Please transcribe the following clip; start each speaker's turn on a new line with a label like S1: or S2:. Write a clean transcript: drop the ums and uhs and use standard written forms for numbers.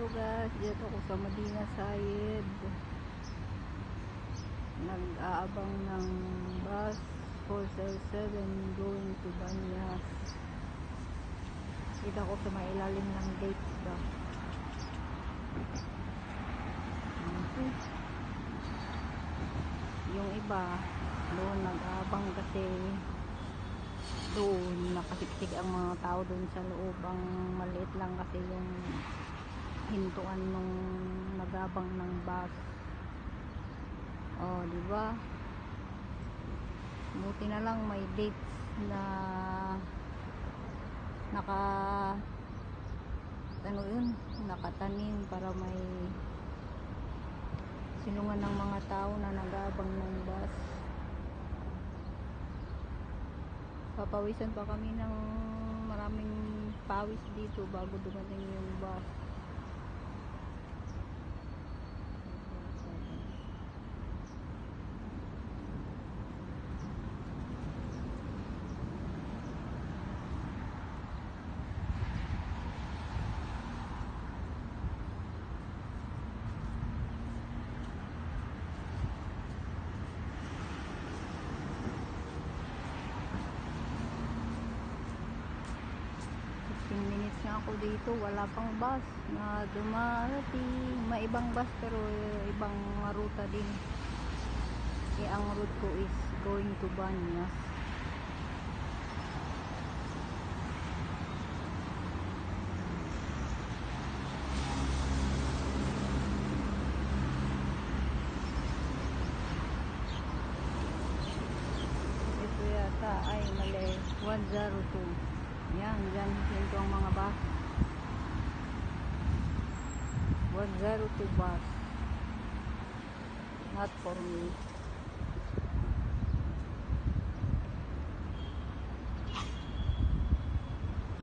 S1: Hello guys, dito ako sa Medina Zayed. Nag-aabang ng bus 407 going to Banyas. Dito ako sa mailalim ng gates ba. Okay. Yung iba doon nag-aabang kasi doon nakasiksik ang mga tao doon sa loob. Ang maliit lang kasi yung hintuan nung nagabang ng bus. Oh, di ba? Buti na lang may dates na nakatanim para may silungan ng mga tao na nagabang ng bus. Papawisan pa kami ng maraming pawis dito bago dumating yung bus. Minutes na ako dito, wala pang bus na dumarating. May ibang bus pero ibang ruta din. Ang route ko is going to Banyas. Ito yata ay mali, 102. Yan, dyan hinto ang mga bus. 102 bus. Not for me.